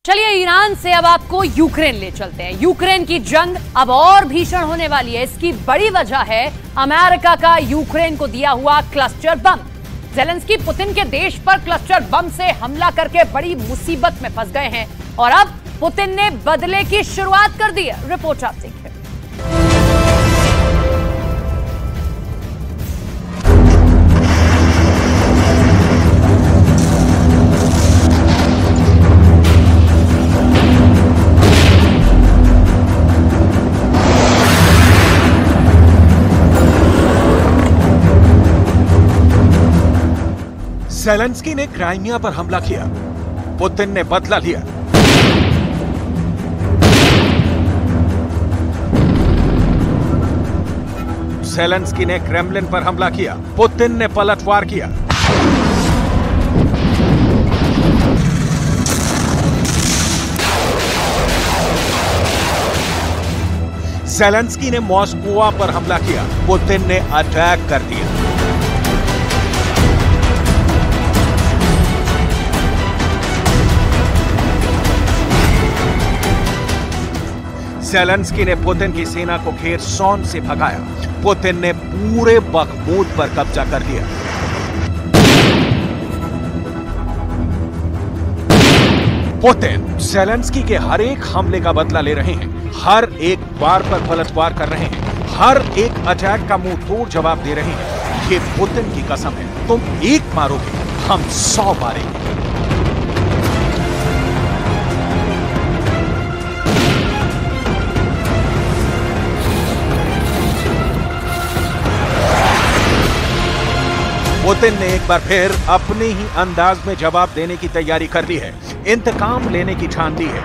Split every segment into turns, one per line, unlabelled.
चलिए ईरान से अब आपको यूक्रेन ले चलते हैं। यूक्रेन की जंग अब और भीषण होने वाली है। इसकी बड़ी वजह है अमेरिका का यूक्रेन को दिया हुआ क्लस्टर बम। ज़ेलेंस्की पुतिन के देश पर क्लस्टर बम से हमला करके बड़ी मुसीबत में फंस गए हैं और अब पुतिन ने बदले की शुरुआत कर दी है। रिपोर्ट आप देखिए।
ज़ेलेंस्की ने क्राइमिया पर हमला किया, पुतिन ने बदला लिया। ज़ेलेंस्की ने क्रेमलिन पर हमला किया, पुतिन ने पलटवार किया। ज़ेलेंस्की ने मॉस्को पर हमला किया, पुतिन ने अटैक कर दिया। ज़ेलेंस्की ने पुतिन की सेना को खेरसॉन से भगाया, पुतिन ने पूरे बखमूत पर कब्जा कर लिया। पुतिन ज़ेलेंस्की के हर एक हमले का बदला ले रहे हैं, हर एक बार पर पलटवार कर रहे हैं, हर एक अटैक का मुंह तोड़ जवाब दे रहे हैं। ये पुतिन की कसम है, तुम एक मारोगे, हम 100 मारेंगे। पुतिन ने एक बार फिर अपने ही अंदाज में जवाब देने की तैयारी कर ली है, इंतकाम लेने की ठान ली है।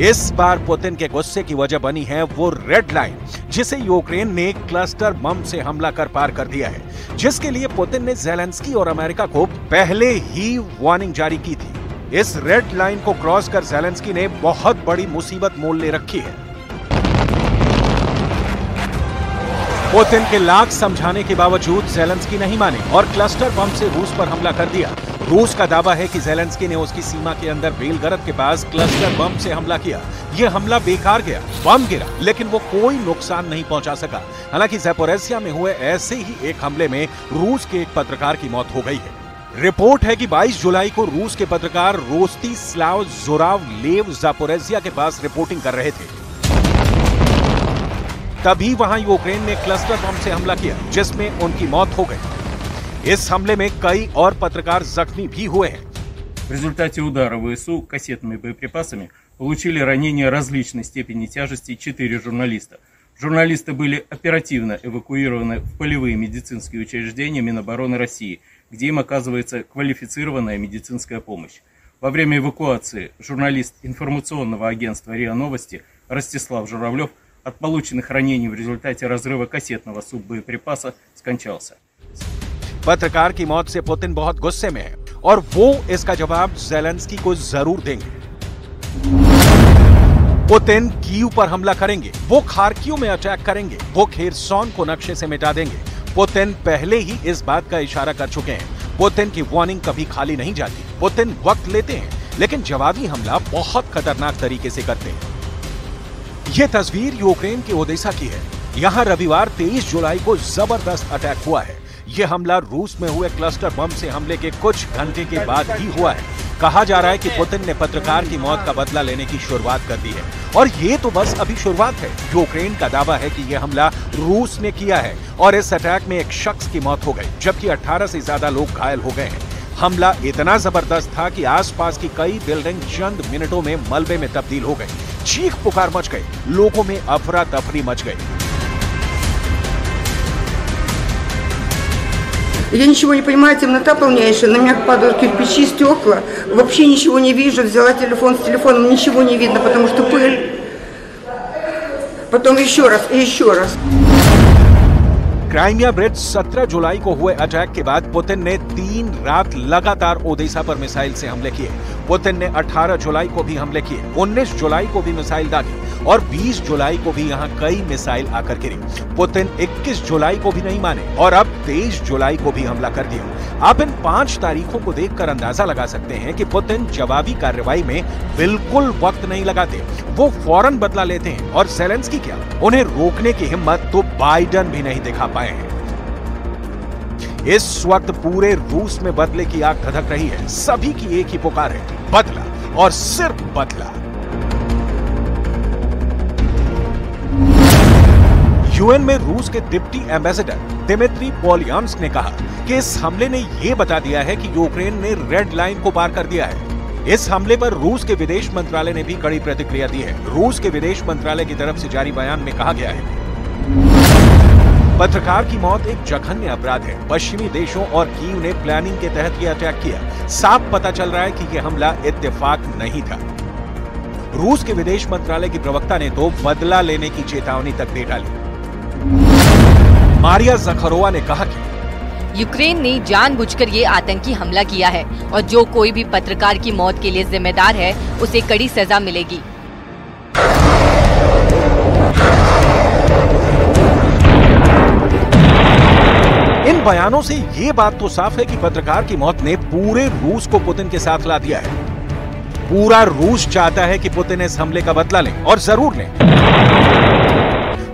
इस बार पुतिन के गुस्से की वजह बनी है वो रेड लाइन, जिसे यूक्रेन ने क्लस्टर बम से हमला कर पार कर दिया है, जिसके लिए पुतिन ने ज़ेलेंस्की और अमेरिका को पहले ही वार्निंग जारी की थी। इस रेड लाइन को क्रॉस कर ज़ेलेंस्की ने बहुत बड़ी मुसीबत मोल ले रखी है। पुतिन के लाख समझाने के बावजूद ज़ेलेंस्की नहीं माने और क्लस्टर बम से रूस पर हमला कर दिया। रूस का दावा है कि ज़ेलेंस्की ने उसकी सीमा के अंदर बेलगरद के पास क्लस्टर बम से हमला किया। यह हमला बेकार गया, बम गिरा, लेकिन वो कोई नुकसान नहीं पहुंचा सका। हालांकि ज़पोरिज़िया में हुए ऐसे ही एक हमले में रूस के एक पत्रकार की मौत हो गई है। रिपोर्ट है कि 22 जुलाई को रूस के पत्रकार रोस्तिस्लाव ज़ोरावलेव ज़पोरिज़िया के पास रिपोर्टिंग कर रहे थे। तभी वहां यूक्रेन ने क्लस्टर बम से हमला किया, जिसमें उनकी मौत हो गई। इस हमले में कई और पत्रकार जख्मी भी हुए हैं।
В результате удара ВСУ кассетными боеприпасами получили ранения различной степени тяжести 4 журналиста. Журналисты были оперативно эвакуированы в полевые медицинские учреждения Минобороны России, где им оказывается квалифицированная медицинская помощь. Во время эвакуации журналист информационного агентства РИА Новости Ростислав Журавлев от полученных ранений в результате разрыва кассетного суббоеприпаса скончался.
पत्रकार की मौत से पुतिन बहुत गुस्से में है और वो इसका जवाब ज़ेलेंस्की को जरूर देंगे। पुतिन कीव पर हमला करेंगे, वो खार्किव में अटैक करेंगे, वो खेरसॉन को नक्शे से मिटा देंगे। पुतिन पहले ही इस बात का इशारा कर चुके हैं। पुतिन की वार्निंग कभी खाली नहीं जाती। पुतिन वक्त लेते हैं, लेकिन जवाबी हमला बहुत खतरनाक तरीके से करते हैं। यह तस्वीर यूक्रेन के ओडेसा की है। यहां रविवार 23 जुलाई को जबरदस्त अटैक हुआ है। यह हमला रूस में हुए क्लस्टर बम से हमले के कुछ घंटे के बाद ही हुआ है। कहा जा रहा है कि पुतिन ने पत्रकार की मौत का बदला लेने की शुरुआत कर दी है और ये तो बस अभी शुरुआत है। यूक्रेन का दावा है कि यह हमला रूस ने किया है और इस अटैक में एक शख्स की मौत हो गई, जबकि 18 से ज्यादा लोग घायल हो गए हैं। हमला इतना जबरदस्त था कि आसपास की कई बिल्डिंग चंद मिनटों में मलबे में तब्दील हो गई। चीख पुकार मच गई, लोगों में अफरा तफरी मच गई।
Я ничего не понимаю, темнота полнейшая, на меня падают кирпичи, стекла, вообще ничего не вижу, взяла телефон, с телефоном ничего не видно, потому что пыль. Потом еще раз и еще раз.
क्राइमिया ब्रिज 17 जुलाई को हुए अटैक के बाद पुतिन ने 3 रात लगातार ओडेसा पर मिसाइल से हमले किए। पुतिन ने 18 जुलाई को भी हमले किए, 19 जुलाई को भी मिसाइल दागी और 20 जुलाई को भी यहां कई मिसाइल आकर गिरी। पुतिन 21 जुलाई को भी नहीं माने और अब 23 जुलाई को भी हमला कर दिया। आप इन 5 तारीखों को देखकर अंदाजा लगा सकते हैं कि पुतिन जवाबी कार्रवाई में बिल्कुल वक्त नहीं लगाते, वो फौरन बदला लेते हैं। और ज़ेलेंस्की क्या, उन्हें रोकने की हिम्मत तो बाइडन भी नहीं दिखा पाए हैं। इस वक्त पूरे रूस में बदले की आग धधक रही है। सभी की एक ही पुकार है, बदला और सिर्फ बदला। यूएन में रूस के डिप्टी एम्बेसडर दिमित्री पोलियान्स्क ने कहा कि इस हमले ने यह बता दिया है कि यूक्रेन ने रेड लाइन को पार कर दिया है। इस हमले पर रूस के विदेश मंत्रालय ने भी कड़ी प्रतिक्रिया दी है। रूस के विदेश मंत्रालय की तरफ से जारी बयान में कहा गया है, पत्रकार की मौत एक जघन्य अपराध है। पश्चिमी देशों और कीव ने प्लानिंग के तहत यह अटैक किया। साफ पता चल रहा है कि यह हमला इत्तेफाक नहीं था। रूस के विदेश मंत्रालय की प्रवक्ता ने तो बदला लेने की चेतावनी तक दे डाली। मारिया ज़खरोवा ने कहा कि
यूक्रेन ने जानबूझकर ये आतंकी हमला किया है और जो कोई भी पत्रकार की मौत के लिए जिम्मेदार है उसे कड़ी सजा मिलेगी।
इन बयानों से ये बात तो साफ है कि पत्रकार की मौत ने पूरे रूस को पुतिन के साथ ला दिया है। पूरा रूस चाहता है कि पुतिन इस हमले का बदला लें और जरूर लें।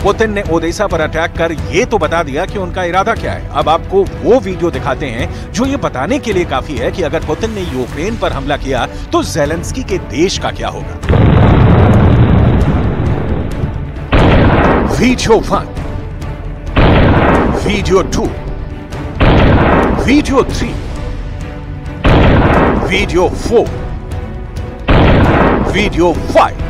पुतिन ने ओडेसा पर अटैक कर ये तो बता दिया कि उनका इरादा क्या है। अब आपको वो वीडियो दिखाते हैं जो ये बताने के लिए काफी है कि अगर पुतिन ने यूक्रेन पर हमला किया तो ज़ेलेंस्की के देश का क्या होगा। Video 1, video 2, video 3, video 4, video 5।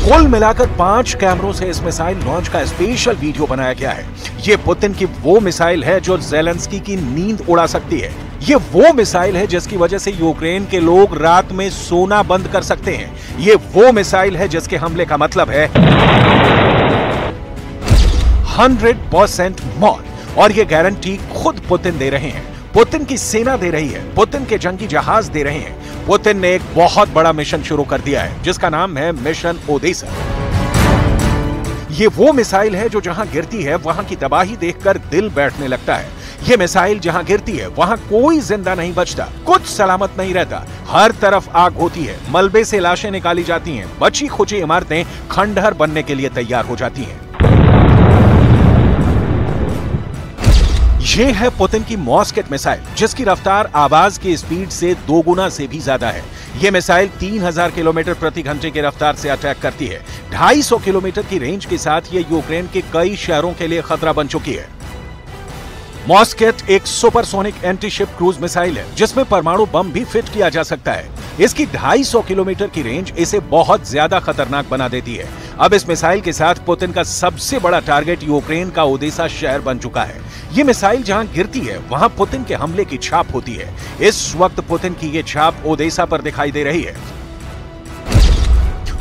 कुल मिलाकर 5 कैमरों से इस मिसाइल लॉन्च का स्पेशल वीडियो बनाया गया है। ये पुतिन की वो मिसाइल है जो ज़ेलेंस्की की नींद उड़ा सकती है। ये वो मिसाइल है जिसकी वजह से यूक्रेन के लोग रात में सोना बंद कर सकते हैं। ये वो मिसाइल है जिसके हमले का मतलब है 100% मौत। और ये गारंटी खुद पुतिन दे रहे हैं, पुतिन की सेना दे रही है, पुतिन के जंगी जहाज दे रहे हैं। पुतिन ने एक बहुत बड़ा मिशन शुरू कर दिया है जिसका नाम है मिशन ओडेसा। ये वो मिसाइल है जो जहां गिरती है वहां की तबाही देखकर दिल बैठने लगता है। ये मिसाइल जहां गिरती है वहां कोई जिंदा नहीं बचता, कुछ सलामत नहीं रहता। हर तरफ आग होती है, मलबे से लाशें निकाली जाती हैं, बची खुची इमारतें खंडहर बनने के लिए तैयार हो जाती हैं। ये है पुतिन की मॉस्केट मिसाइल जिसकी रफ्तार आवाज की स्पीड से 2 गुना से भी ज्यादा है। ये मिसाइल 3000 किलोमीटर प्रति घंटे की रफ्तार से अटैक करती है। 250 किलोमीटर की रेंज के साथ ये यूक्रेन के कई शहरों के लिए खतरा बन चुकी है। मॉस्केट एक सुपरसोनिक एंटी-शिप क्रूज मिसाइल है जिसमें परमाणु बम भी फिट किया जा सकता है। इसकी 250 किलोमीटर की रेंज इसे बहुत ज्यादा खतरनाक बना देती है। अब इस मिसाइल के साथ पुतिन का सबसे बड़ा टारगेट यूक्रेन का ओडेसा शहर बन चुका है। ये मिसाइल जहां गिरती है वहां पुतिन के हमले की छाप होती है। इस वक्त पुतिन की ये छाप ओडेसा पर दिखाई दे रही है।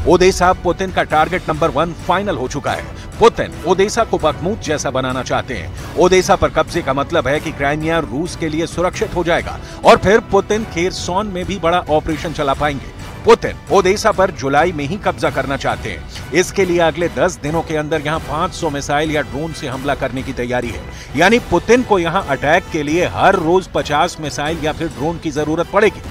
ओडेसा पुतिन का टारगेट नंबर 1 फाइनल हो चुका है। पुतिन ओडेसा को बखमूत जैसा बनाना चाहते हैं। ओडेसा पर कब्जे का मतलब है कि क्राइमिया रूस के लिए सुरक्षित हो जाएगा और फिर पुतिन खेरसोन में भी बड़ा ऑपरेशन चला पाएंगे। पुतिन ओडेसा पर जुलाई में ही कब्जा करना चाहते हैं। इसके लिए अगले 10 दिनों के अंदर यहां 500 मिसाइल या ड्रोन से हमला करने की तैयारी है। यानी पुतिन को यहां अटैक के लिए हर रोज 50 मिसाइल या फिर ड्रोन की जरूरत पड़ेगी।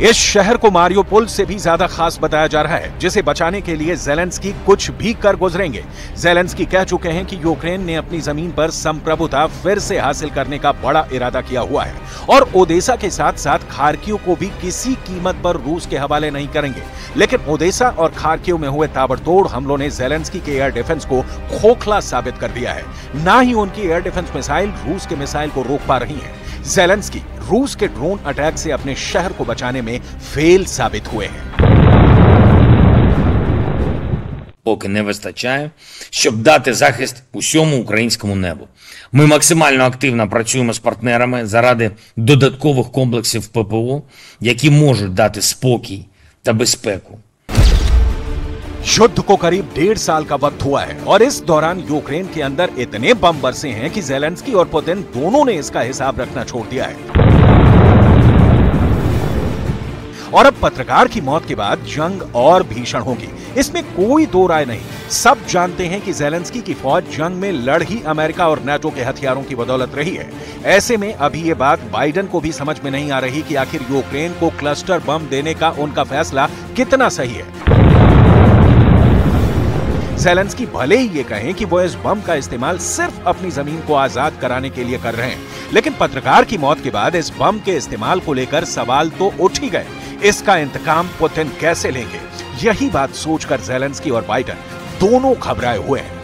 इस शहर को मारियोपोल से भी ज्यादा खास बताया जा रहा है जिसे बचाने के लिए ज़ेलेंस्की कुछ भी कर गुजरेंगे। ज़ेलेंस्की कह चुके हैं कि यूक्रेन ने अपनी जमीन पर संप्रभुता फिर से हासिल करने का बड़ा इरादा किया हुआ है और ओडेसा के साथ साथ खार्किव को भी किसी कीमत पर रूस के हवाले नहीं करेंगे। लेकिन ओडेसा और खार्किव में हुए ताबड़तोड़ हमलों ने ज़ेलेंस्की के एयर डिफेंस को खोखला साबित कर दिया है। ना ही उनकी एयर डिफेंस मिसाइल रूस के मिसाइल को रोक पा रही है। ज़ेलेंस्की रूस के ड्रोन अटैक से अपने शहर को बचाने में फेल साबित हुए हैं।
Поки не вистачає, щоб дати захист усьому українському небу. Ми максимально активно працюємо з партнерами заради додаткових комплексів ППО, які можуть дати спокій та безпеку.
युद्ध को करीब 1.5 साल का वक्त हुआ है और इस दौरान यूक्रेन के अंदर इतने बम बरसे हैं कि ज़ेलेंस्की और पुतिन दोनों ने इसका हिसाब रखना छोड़ दिया है। और अब पत्रकार की मौत के बाद जंग और भीषण होगी, इसमें कोई दो राय नहीं। सब जानते हैं कि ज़ेलेंस्की की फौज जंग में लड़ ही अमेरिका और नाटो के हथियारों की बदौलत रही है। ऐसे में अभी ये बात बाइडेन को भी समझ में नहीं आ रही कि आखिर यूक्रेन को क्लस्टर बम देने का उनका फैसला कितना सही है। ज़ेलेंस्की भले ही ये कहें कि वो इस बम का इस्तेमाल सिर्फ अपनी जमीन को आजाद कराने के लिए कर रहे हैं, लेकिन पत्रकार की मौत के बाद इस बम के इस्तेमाल को लेकर सवाल तो उठ ही गए। इसका इंतकाम पुतिन कैसे लेंगे, यही बात सोचकर ज़ेलेंस्की और बाइडेन दोनों घबराए हुए हैं।